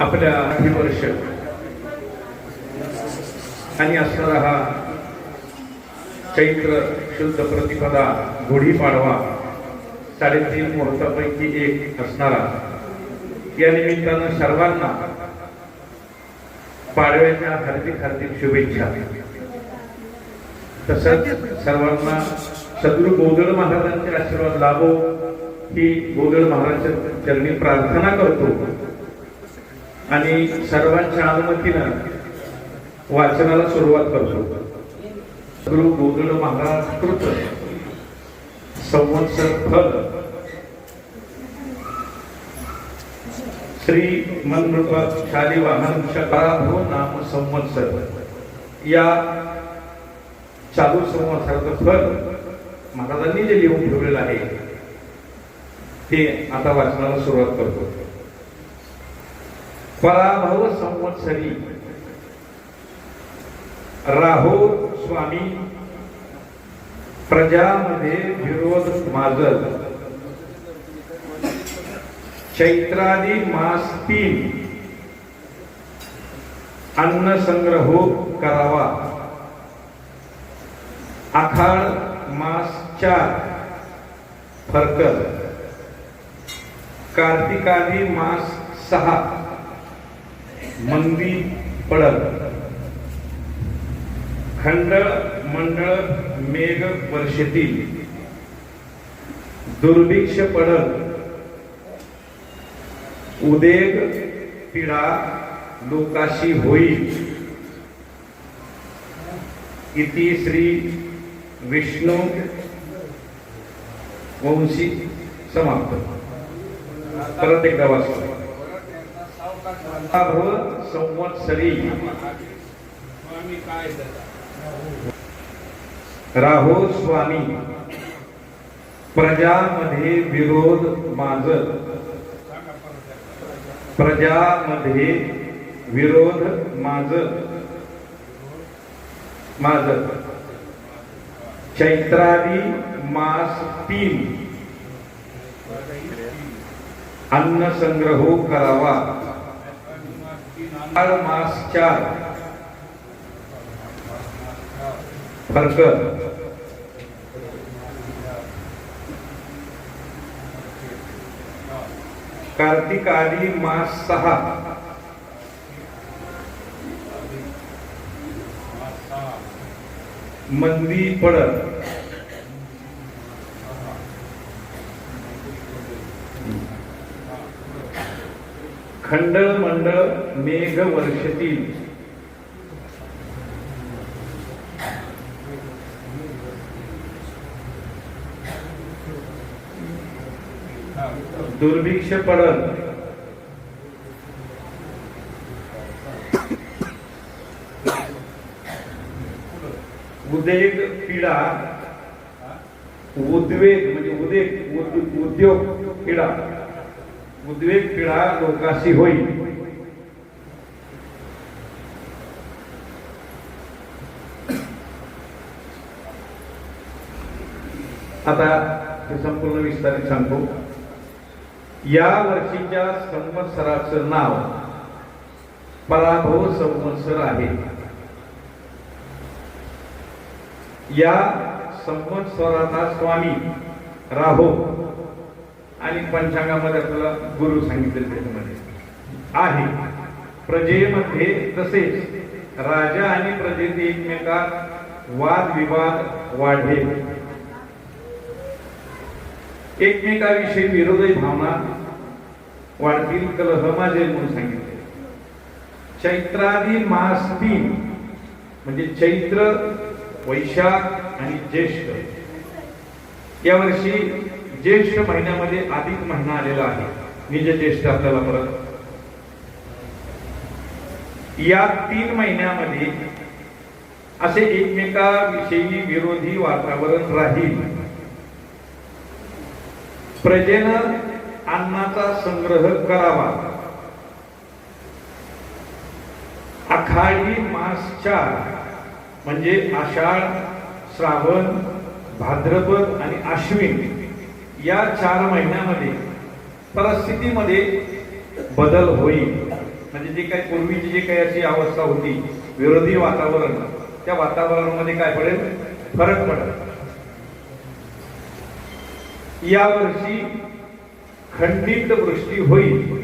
आपल्या वर्ष आणि असणारा हा चैत्र शुद्ध प्रतिपदा गुढीपाडवा 3.5 मुहूर्तापैकी एक असणारा, या निमित्तानं सर्वांना पाडव्याच्या हार्दिक हार्दिक शुभेच्छा. तसंच सर्वांना सद्गुरू गोदड महाराजांचे आशीर्वाद लाभो ही गोदड महाराजांच्या चरणी प्रार्थना करतो आणि सर्वांच्या अनुमतीनं वाचनाला सुरुवात करतो. सद्गुरू गोदड महाराज कृत संवत्सर फल श्री मनमृत शालिवाहन शकाभो नाम संवत्सर, या चालू संवत्सराचं फल महाराजांनी जे लिहून ठेवलेलं आहे ते आता वाचनाला सुरुवात करतो. पराभव संवत्सरी राहो स्वामी, प्रजामध्ये विरोध माजल, चैत्रादी मास 3 अन्न संग्रहो करावा, आखाड मास 4 फरकल, कार्तिकादी मास 6 मंदी पडल, खंडळ मंडळ मेघ वर्षतील, दुर्भिक्ष पडल, उदेग पीडा लोकाशी होईल. इति श्री विष्णू वंशी समाप्त. परत एकदा वाचतो. संवत्सरी राहो स्वामी, प्रजामध्ये विरोध माजल, प्रजामध्ये विरोध माजल, चैत्रादी मास 3 अन्न संग्रहो करावा, मास 4 फरकल, कार्तिकादी मास 6 मंदी पडत, खंडळ मंडळ मेघ वर्षतील, दुर्भिक्ष पडल, उदेग पीडा, उद्वेग म्हणजे उद्योग पीडा, उद्वेग पीडा लोकाशी होईल. आता हे संपूर्ण विस्तारित सांगतो. या वर्षीच्या संवत्सराचं नाव पराभव संवत्सर आहे. या संवत्सराचा स्वामी राहो आणि पंचांगामध्ये आपल्याला गुरु सांगितले त्याच्यामध्ये आहे. प्रजेमध्ये तसेच राजा आणि प्रजेत एकमेकात वाद विवाद वाढेल, एकमेकाविषयी विरोधी भावना वाढतील, कलह माजेल म्हणून सांगितले. चैत्रादी मास 3 म्हणजे चैत्र, वैशाख आणि ज्येष्ठ. यावर्षी ज्येष्ठ महिन्यामध्ये अधिक महिना आलेला आहे, निज ज्येष्ठ आपल्याला परत. या 3 महिन्यामध्ये असे एकमेकाविषयी विरोधी वातावरण राहील. प्रजेनं अन्नाचा संग्रह करावा. आखाडी मास 4 म्हणजे आषाढ, श्रावण, भाद्रपद आणि आश्विन या 4 महिन्यामध्ये परिस्थितीमध्ये बदल होईल. म्हणजे जी काही पूर्वीची जी काही अशी अवस्था होती विरोधी वातावरण, त्या वातावरणामध्ये काय पडेल, फरक पडेल. या वर्षी खंडित वृष्टी होईल.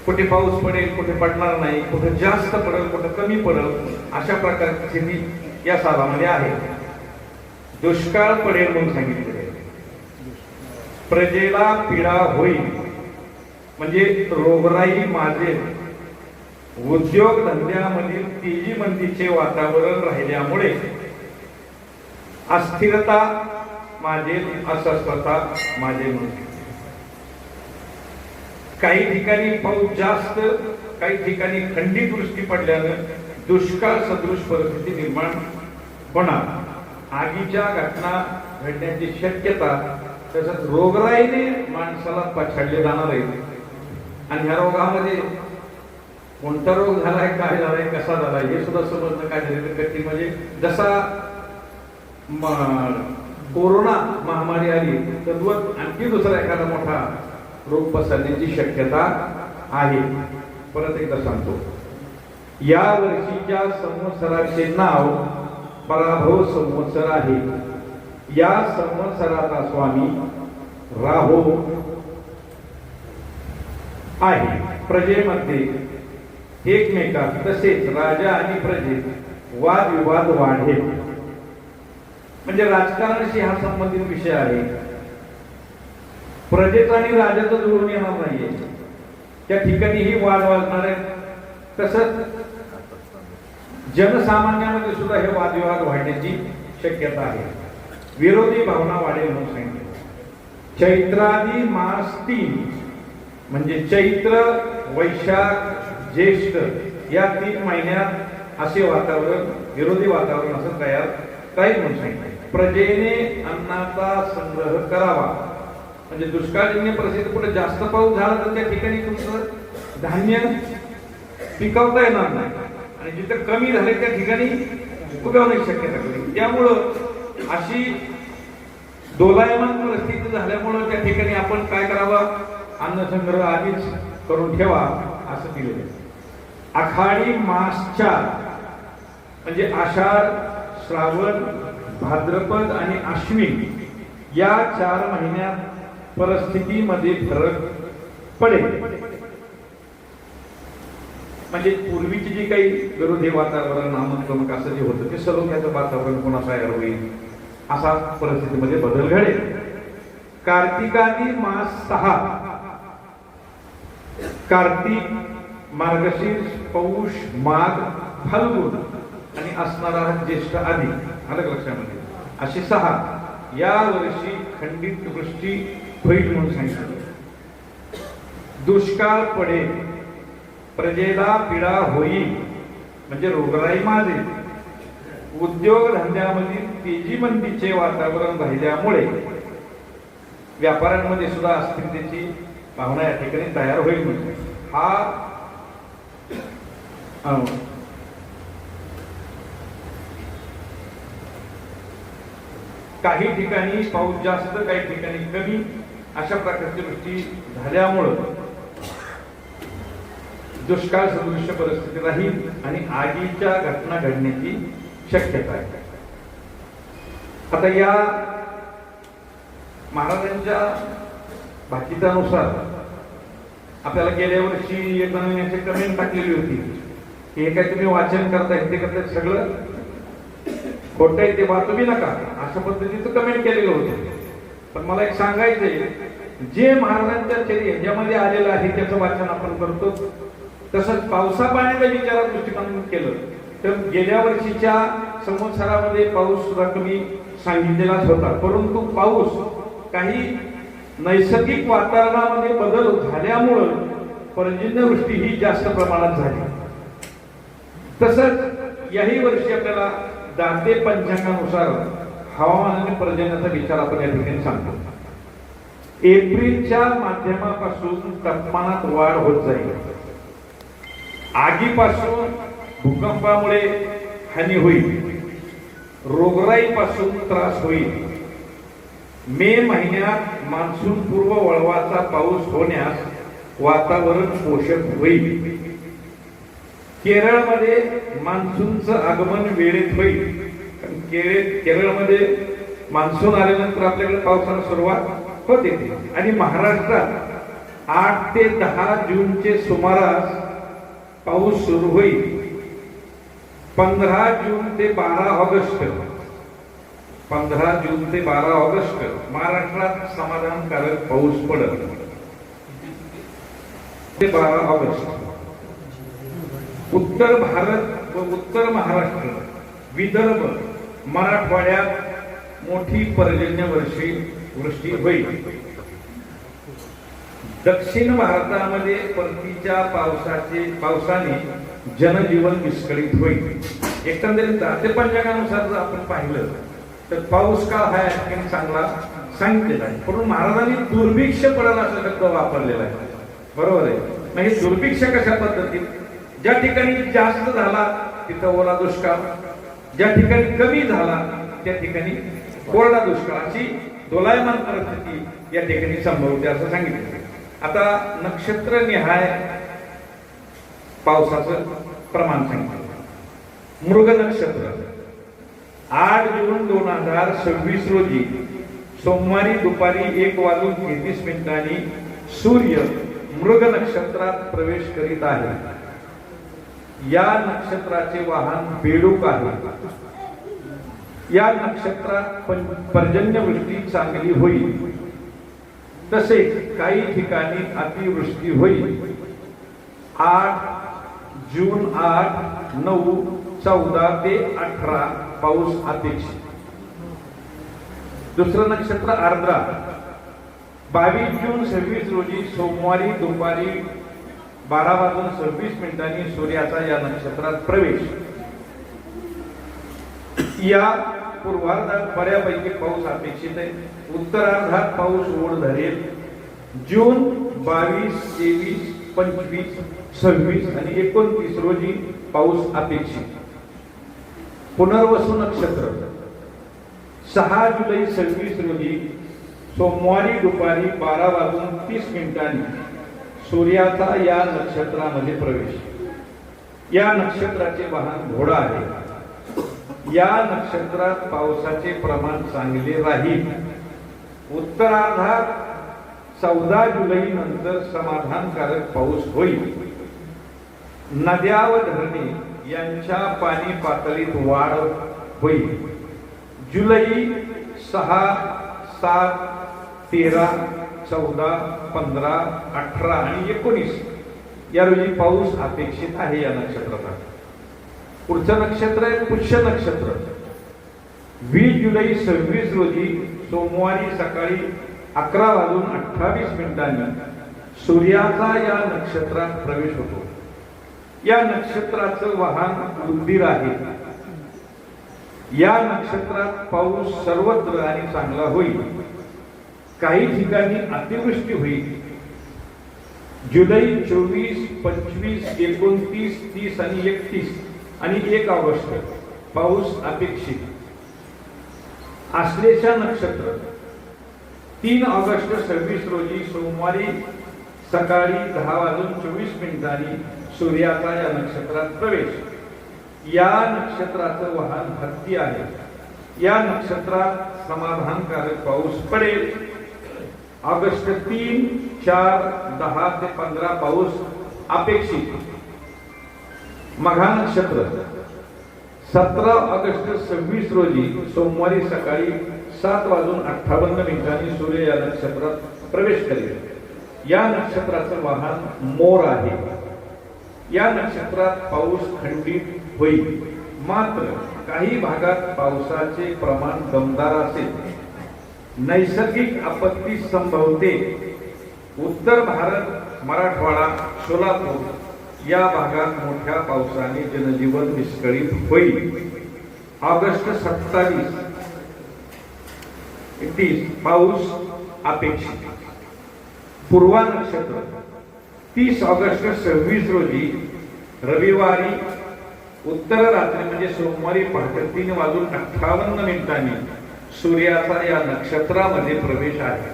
कुठे पाऊस पडेल, कुठे पडणार नाही, कुठे जास्त पडेल, कुठे कमी पडेल, अशा प्रकारची स्थिती या सालामध्ये आहे. दुष्काळ पडेल म्हणून सांगितले. प्रजेला पीडा होईल म्हणजे रोगराई माजेल. उद्योग धंद्यामधील तेजी मंदीचे वातावरण राहिल्यामुळे अस्थिरता माजेल, अस्वस्थता माजेल. काही ठिकाणी पाऊस जास्त, काही ठिकाणी खंडित वृष्टी पडल्यानं दुष्काळ सदृश परिस्थिती निर्माण होणार. आगीच्या घटना घडण्याची शक्यता, तसंच रोगराईने माणसाला पछाडले जाणार आहे. आणि ह्या रोगामध्ये कोणता रोग झालाय, काय झालाय, कसा झालाय हे सुद्धा समजणं काय झालं कठीण. म्हणजे जसा कोरोना महामारी आली तद्वत आणखी दुसरा एखादा मोठा रोग पसरण्याची शक्यता आहे. परत एकदा सांगतो, या वर्षीच्या संवत्सराचे नाव पराभव संवत्सर आहे. या संवत्सराचा स्वामी राहू आहे. प्रजेमध्ये एकमेकात तसेच राजा आणि प्रजेत वादविवाद वाढेल. म्हणजे राजकारणाशी हा संबंधित विषय आहे. प्रजेचा आणि राजाचं जुळून येणार नाहीये, त्या ठिकाणीही वाद वाढणार आहे. तसंच जनसामान्यामध्ये सुद्धा हे वादविवाद वाढण्याची शक्यता आहे. विरोधी भावना वाढेल म्हणून सांगितलं. चैत्रादी मास 3 म्हणजे चैत्र, वैशाख, ज्येष्ठ या 3 महिन्यात असे वातावरण, विरोधी वातावरण असं तयार राहील म्हणून सांगितलं. प्रजेने अन्नाचा संग्रह करावा. म्हणजे दुष्काळजन्य परिस्थिती पुढे जास्त पाऊस झाला तर त्या ठिकाणी तुमचं धान्य पिकवता येणार नाही, आणि जिथे कमी झाले त्या ठिकाणी उगवण्याची शक्यता कमी. त्यामुळं अशी दोलायमान परिस्थिती झाल्यामुळं त्या ठिकाणी आपण काय करावं, अन्न संग्रह आधीच करून ठेवा असं दिलेलं. आषाढी मास 4 म्हणजे आषाढ, श्रावण, भाद्रपद आणि आश्विन या 4 महिन्यात परिस्थितीमध्ये फरक पडेल. म्हणजे पूर्वीची जी काही विरोधी वातावरण, आमंत्रणक असं जे होतं ते सलोख्याचं वातावरण पुन्हा तयार होईल, असा परिस्थितीमध्ये बदल घडेल. कार्तिकादी मास 6 कार्तिक, मार्गशीर्ष, पौष, माघ, फाल्गुन आणि असणारा ज्येष्ठ आदी अलग लक्षामध्ये अशी 6 या वर्षी खंडित वृष्टी होईल म्हणून सांगितलं. दुष्काळ पडेल, प्रजेला पीडा होईल म्हणजे रोगराई माजेल. उद्योग धंद्यामधील तेजी मंदीचे वातावरण राहिल्यामुळे व्यापाऱ्यांमध्ये सुद्धा अस्थिरतेची भावना या ठिकाणी तयार होईल. म्हणजे हा काही ठिकाणी पाऊस जास्त, काही ठिकाणी कमी अशा प्रकारची वृष्टी झाल्यामुळं दुष्काळ सदृश परिस्थिती राहील आणि आगीच्या घटना घडण्याची शक्यता आहे. आता या महाराजांच्या भाकितानुसार आपल्याला गेल्या वर्षी एक नवीन कमेंट टाकलेली होती की हे काय तुम्ही वाचन करताय ते करताय सगळं खोट आहे, ते वाचू नका, अशा पद्धतीचं कमेंट केलेलं होतं. पण मला एक सांगायचंय, जे महाराजांच्या ह्याच्यामध्ये आलेलं आहे त्याचं वाचन आपण करतो. तसंच पावसा पाण्याच्या विचारात दृष्टिकोन केलं तर गेल्या वर्षीच्या संवत्सरामध्ये पाऊस सुद्धा कमी सांगितलेलाच होता, परंतु पाऊस काही नैसर्गिक वातावरणामध्ये बदल झाल्यामुळं पर्जन्यवृष्टी ही जास्त प्रमाणात झाली. तसंच याही वर्षी आपल्याला दाते पंचांगानुसार हवामान आणि पर्जन्याचा विचार आपण या ठिकाणी सांगतो. एप्रिलच्या माध्यमापासून तापमानात वाढ होत जाईल. आगीपासून भूकंपामुळे हानी होईल. रोगराईपासून त्रास होईल. मे महिन्यात मान्सून पूर्व वळवाचा पाऊस होण्यास वातावरण पोषक होईल. केरळमध्ये मान्सूनचं आगमन वेळेत होईल. केरळमध्ये मान्सून आल्यानंतर आपल्याकडे पावसाला सुरुवात होते आणि महाराष्ट्रात 8 ते 10 जूनचे सुमारास पाऊस सुरू होईल. 15 जून ते 12 ऑगस्ट 15 जून ते 12 ऑगस्ट महाराष्ट्रात समाधानकारक पाऊस पडेल. ते 12 ऑगस्ट उत्तर भारत व उत्तर महाराष्ट्र, विदर्भ, मराठवाड्यात मोठी पर्जन्यवृष्टी होईल. दक्षिण भारतामध्ये परतीच्या पावसाने जनजीवन विस्कळीत होईल. एकंदरीत ते पंचांगानुसार जर आपण पाहिलं तर पाऊस काळ हा आणखी चांगला सांगितलेला आहे. म्हणून महाराजांनी दुर्भिक्ष पडेल असा शब्द वापरलेला आहे. बरोबर आहे. म्हणजे दुर्भिक्ष कशा पद्धतीत, ज्या ठिकाणी जास्त झाला तिथं ओला दुष्काळ, ज्या ठिकाणी कमी झाला त्या ठिकाणी कोरडा दुष्काळ, अशी दोलायमान परिस्थिती या ठिकाणी संभवते असं सांगितलं. आता नक्षत्र निहाय पावसाचं प्रमाण सांगितलं. मृग नक्षत्र 8 जून 2026 रोजी सोमवारी दुपारी 1:33 सूर्य मृग नक्षत्रात प्रवेश करीत आहे. या नक्षत्राचे वाहन बेडूक आहे. या नक्षत्रात पर्जन्यवृष्टी चांगली होईल. तसेच काही ठिकाणी अतिवृष्टी होईल. 8 जून 8, 9, 14 ते 18 पाऊस अपेक्षित. दुसरं नक्षत्र आर्द्रा 22 जून 26 रोजी सोमवारी दुपारी 12:26 सूर्याचा या नक्षत्रात प्रवेश. या पूर्वार्धात बऱ्यापैकी पाऊस अपेक्षित आहे. उत्तरार्धात पाऊस ओढ धरेल. जून 22, 23, 25, 26 आणि 29 रोजी पाऊस अपेक्षित. पुनर्वसू नक्षत्र 6 जुलै 26 रोजी सोमवारी दुपारी 12:30 सूर्याचा या नक्षत्रामध्ये प्रवेश. या नक्षत्राचे वाहन घोडा आहे. या नक्षत्रात पावसाचे प्रमाण चांगले राहील. उत्तरार्धात 14 जुलै नंतर समाधानकारक पाऊस होईल. नद्या व धरणे यांच्या पाणी पातळीत वाढ होईल. जुलै 6, 7, 13, 14, 15, 18 आणि 19 या रोजी पाऊस अपेक्षित आहे. या नक्षत्राचा पुढचं नक्षत्र आहे पुष्य नक्षत्र. 20 जुलै 26 रोजी सोमवारी सकाळी 11:28 सूर्याचा या नक्षत्रात प्रवेश होतो. या नक्षत्राचं वाहन उंदीर आहे. या नक्षत्रात पाऊस सर्वत्र आणि चांगला होईल. काही ठिकाणी अतिवृष्टी होईल. जुलै 24, 25, 29, 30 आणि 31 आणि 1 ऑगस्ट पाऊस अपेक्षित. आश्लेषा नक्षत्र 3 ऑगस्ट 26 रोजी सोमवारी सकाळी 10:24 सूर्याचा या नक्षत्रात प्रवेश. या नक्षत्राचं वाहन हत्ती आहे. या नक्षत्रात समाधानकारक पाऊस पडेल. ऑगस्ट 3, 4, 10 ते 15 पाऊस अपेक्षित. मघा नक्षत्र 17 ऑगस्ट 26 रोजी सोमवारी सकाळी 7:58 सूर्य या नक्षत्रात प्रवेश करेल. या नक्षत्राचं वाहन मोर आहे. या नक्षत्रात पाऊस खंडित होईल. मात्र काही भागात पावसाचे प्रमाण दमदार असेल. नैसर्गिक आपत्ती संभवते. उत्तर भारत, मराठवाडा, सोलापूर या भागात मोठ्या पावसाने जनजीवन विस्कळीत होईल. ऑगस्ट 27, 30 पाऊस अपेक्षित. पूर्वा नक्षत्र 30 ऑगस्ट 26 रोजी रविवारी उत्तर रात्री म्हणजे सोमवारी पहाटे 3:58 सूर्याचा या नक्षत्रामध्ये प्रवेश आहे.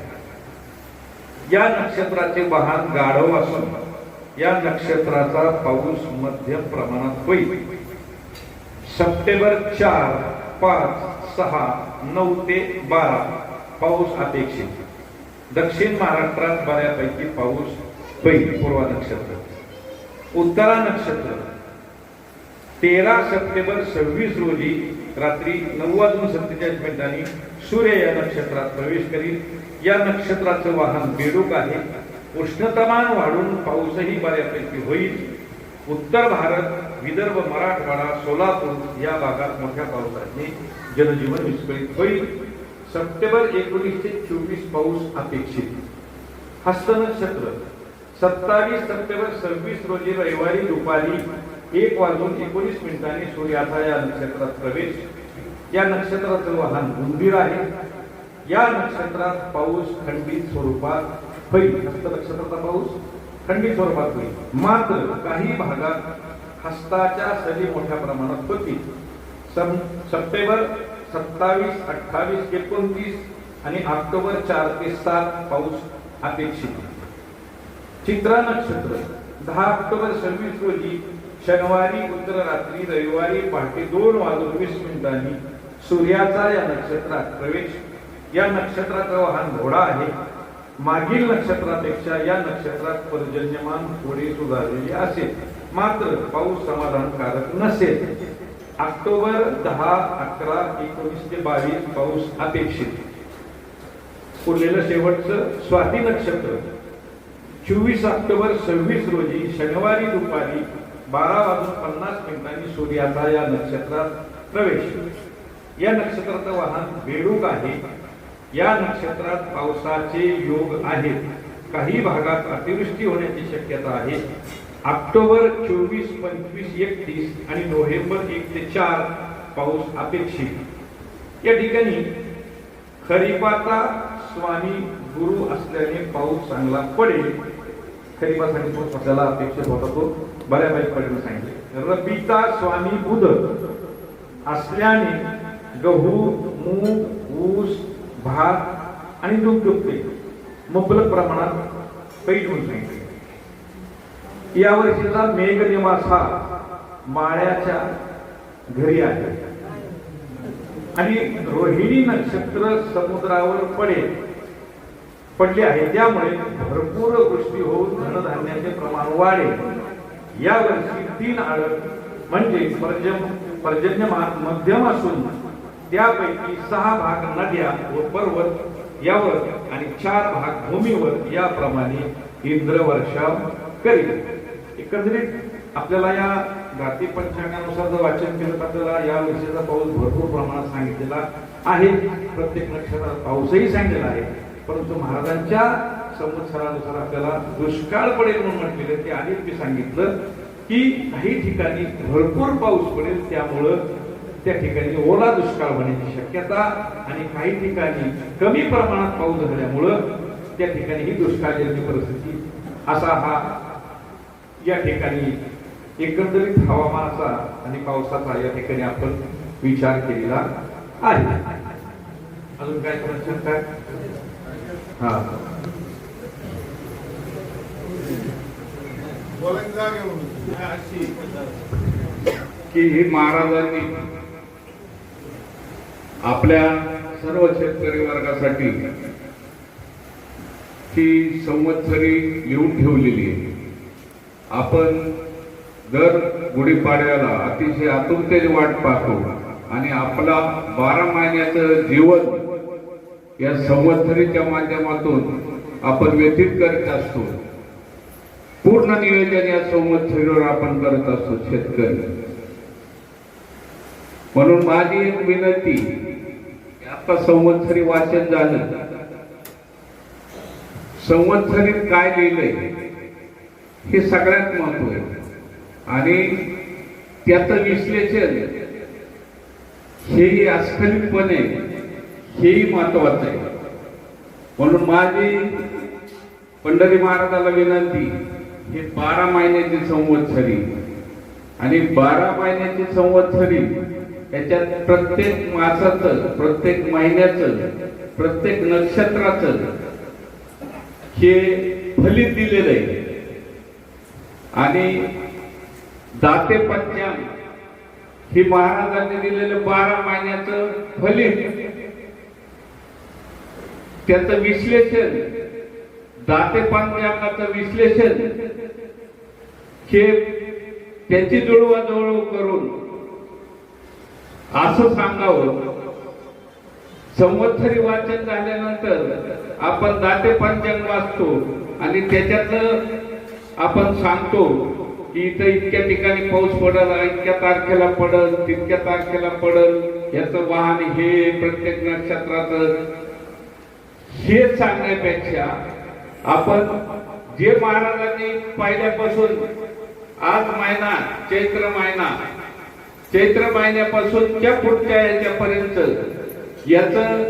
या नक्षत्राचे वाहन गाढव असून या नक्षत्राचा पाऊस मध्यम प्रमाणात होईल. सप्टेंबर 4, 5, 6, 9 ते 12 पाऊस अपेक्षित. दक्षिण महाराष्ट्रात बऱ्यापैकी पाऊस होईल. पूर्वा नक्षत्र. उत्तरा नक्षत्र 13 सप्टेंबर 26 रोजी रात्री 9:47 सूर्य या नक्षत्रात प्रवेश करील. या नक्षत्राचं वाहन बेडूक आहे. उष्णतामान वाढून पाऊसही बऱ्यापैकी होईल. उत्तर भारत, विदर्भ, मराठवाडा, सोलापूर या भागात मोठ्या पावसाने जनजीवन विस्कळीत होईल. सप्टेंबर 19 ते 24 पाऊस अपेक्षित. हस्त नक्षत्र 27 सप्टेंबर 26 रोजी रविवारी दुपारी 1:19 सूर्याचा या नक्षत्रात प्रवेश. या नक्षत्राचं वाहन उंदीर आहे. या नक्षत्रात पाऊस खंडित स्वरूपात होईल. हस्त नक्षत्राचा पाऊस खंडित स्वरूपात होईल. मात्र काही भागात हस्ताच्या सरी मोठ्या प्रमाणात होतील. सप्टेंबर 27, 28, 29 आणि ऑक्टोबर 4 ते 7 पाऊस अपेक्षित. चित्रा नक्षत्र 10 ऑक्टोबर 26 रोजी शनिवारी उत्तर रात्री रविवारी पहाटे 2:20 सूर्याचा या नक्षत्रात प्रवेश. या नक्षत्राचं वाहन घोडा आहे. मागील नक्षत्रापेक्षा या नक्षत्रात पर्जन्यमान थोडे सुधारलेले असेल. मात्र पाऊस समाधानकारक नसेल. ऑक्टोबर 10, 11, 19 ते 22 पाऊस अपेक्षित. पुढलेलं शेवटचं स्वाती नक्षत्र 24 ऑक्टोबर 26 रोजी शनिवारी दुपारी 12:50 सूर्याचा या नक्षत्रात प्रवेश. या नक्षत्राचं वाहन बेडूक आहे. या नक्षत्रात पावसाचे योग आहेत. काही भागात अतिवृष्टी होण्याची शक्यता आहे. ऑक्टोबर 24, 25, 31 आणि नोव्हेंबर 1 ते 4 पाऊस अपेक्षित. या ठिकाणी खरीपाचा स्वामी गुरु असल्याने पाऊस चांगला पडेल. खरीपासाठी पाऊस आपल्याला अपेक्षित होता तो बऱ्यापैकी पडेल सांगितले. रबीचा स्वामी बुध असल्याने गहू, मूग, ऊस, भात आणि दूध दुभते मुबलक प्रमाणात पैठ होऊन सांगितले. या वर्षीचा मेघ निवास हा माळ्याच्या घरी आहे आणि रोहिणी नक्षत्र समुद्रावर पडले आहे. त्यामुळे भरपूर वृष्टी होऊन धनधान्याचे प्रमाण वाढेल. या वर्षी 3 आळक म्हणजे पर्जन्यमान मध्यम असून त्यापैकी 6 भाग नद्या व पर्वत यावर आणि 4 भाग भूमीवर याप्रमाणे इंद्रवर्षाव करेल. एकंदरीत आपल्याला या घाती पंचांगानुसार जर वाचन केलं तर आपल्याला या वर्षीचा पाऊस भरपूर प्रमाणात सांगितलेला आहे. प्रत्येक नक्षत्रात पाऊसही सांगितलेला आहे. परंतु महाराजांच्या संवत्सरानुसार आपल्याला दुष्काळ पडेल म्हणून म्हटलेले ते आधीच मी सांगितलं की काही ठिकाणी भरपूर पाऊस पडेल. त्यामुळं त्या ठिकाणी ओला दुष्काळ होण्याची शक्यता आणि काही ठिकाणी कमी प्रमाणात पाऊस झाल्यामुळं त्या ठिकाणी ही दुष्काळजन्य परिस्थिती असा हा या ठिकाणी एकंदरीत हवामानाचा आणि पावसाचा या ठिकाणी आपण विचार केलेला आहे. अजून काय प्रश्न काय? हा की ही महाराजांनी आपल्या सर्व शेतकरी वर्गासाठी ही संवत्सरी लिहून ठेवलेली आहे. आपण दर गुढीपाडव्याला अतिशय आतुरतेने वाट पाहतो आणि आपला 12 महिन्याचं जीवन या संवत्सरीच्या माध्यमातून आपण व्यतीत करीत असतो. पूर्ण नियोजन या संवत्सरीवर आपण करत असतो शेतकरी म्हणून. माझी एक विनंती, आता संवत्सरी वाचन झालं, संवत्सरीत काय लिहिलंय हे सगळ्यात महत्व आहे आणि त्याचं विश्लेषण हेही अस्खलितपणे हेही महत्वाचं आहे. म्हणून माझी पंढरी महाराजाला विनंती, हे 12 महिन्याची संवत्सरी आणि 12 महिन्याची संवत्सरी याच्यात प्रत्येक मासाचं, प्रत्येक महिन्याचं, प्रत्येक नक्षत्राचं हे फलित दिलेलं आहे आणि दाते पंचांग हे महाराजांनी दिलेलं 12 महिन्याचं फलित, त्याचं विश्लेषण, दाते पंचांगाचं विश्लेषण हे त्याची जुळवाजुळव करून असं सांगावं. संवत्सरी वाचन झाल्यानंतर आपण दाते पंचांग वाचतो आणि त्याच्यातलं आपण सांगतो की इथं इतक्या ठिकाणी पाऊस पडल, इतक्या तारखेला पडल, तितक्या तारखेला पडल, याचं वाहन हे प्रत्येक नक्षत्राचं, हे सांगण्यापेक्षा आपण जे महाराजांनी पहिल्यापासून आज महिना चैत्र महिन्यापासून त्या पुढच्या याच्यापर्यंत याचं,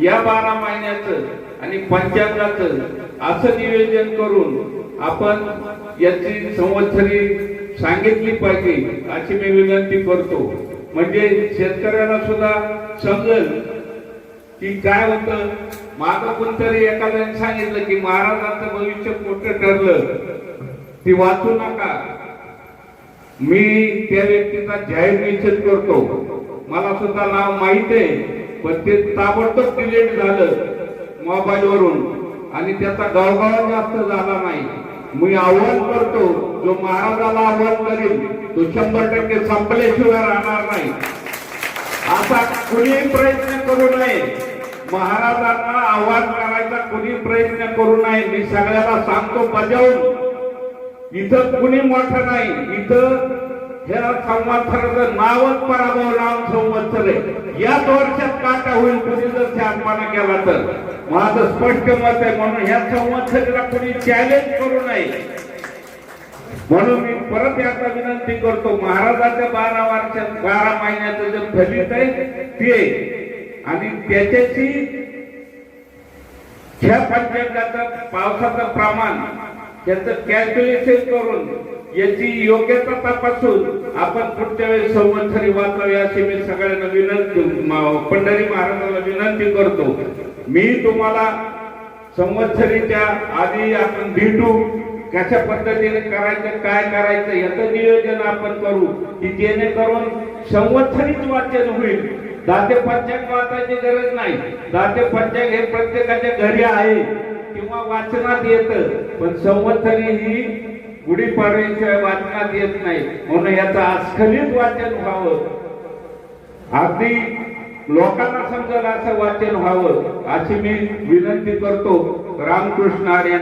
या 12 महिन्याचं आणि पंचांगाचं असं नियोजन करून आपण याची संवत्सरी सांगितली पाहिजे अशी मी विनंती करतो. म्हणजे शेतकऱ्याला सुद्धा समजेल की काय होतं. मागं कोणतरी एखाद्याने सांगितलं की महाराजांचं भविष्य मोठं ठरलं, ती वाचू नका. मी त्या व्यक्तीचा जाहीर निषेध करतो. मला सुद्धा नाव माहित आहे, पण ते ताबडतोब डिलीट झालं मोबाईल वरून आणि त्याचा गळगाव जास्त झाला नाही. मी आव्हान करतो, जो महाराजाला आव्हान करेल तो 100% संपल्याशिवाय राहणार नाही. असा कुणी प्रयत्न करू नये. महाराजांना आव्हान करायचा कुणी प्रयत्न करू नये. मी सगळ्याला सांगतो बजावून, इथं कुणी मोठं नाही. इथं ह्या संवत्सराचं नावच पराभव नाव संवत्सर आहे. याच वर्षात काटा होईल कुणी जर शहाणपणा केला तर. माझं स्पष्ट मत आहे. म्हणून ह्या संवत्सरीला कुणी चॅलेंज करू नये. म्हणून मी परत याचा विनंती करतो, महाराजांच्या 12 महिन्याचं जे फलित आहे ते आणि त्याच्याची ह्या पंचांगाचं पावसाचं प्रमाण त्याचं कॅल्क्युलेशन करून याची योग्यता तपासून आपण पुढच्या वेळेस संवत्सरी वाचावी अशी मी सगळ्यांना विनंती, पंढरी महाराजांना विनंती करतो. मी तुम्हाला संवत्सरीच्या आधी आपण भेटू, कशा पद्धतीने करायचं, काय करायचं याचं नियोजन आपण करू की जेणेकरून संवत्सरीच वाचन होईल. दाते पंचांग वाचायची गरज नाही. दाते पंचांग हे प्रत्येकाच्या घरी आहे किंवा वाचनात येतं, पण संवत्सरी ही गुढीपाडव्याशिवाय वाचनात येत नाही. म्हणून याचं अस्खलित वाचन व्हावं, अगदी लोकांना समजेल असं वाचन व्हावं अशी मी विनंती करतो. रामकृष्ण हरी.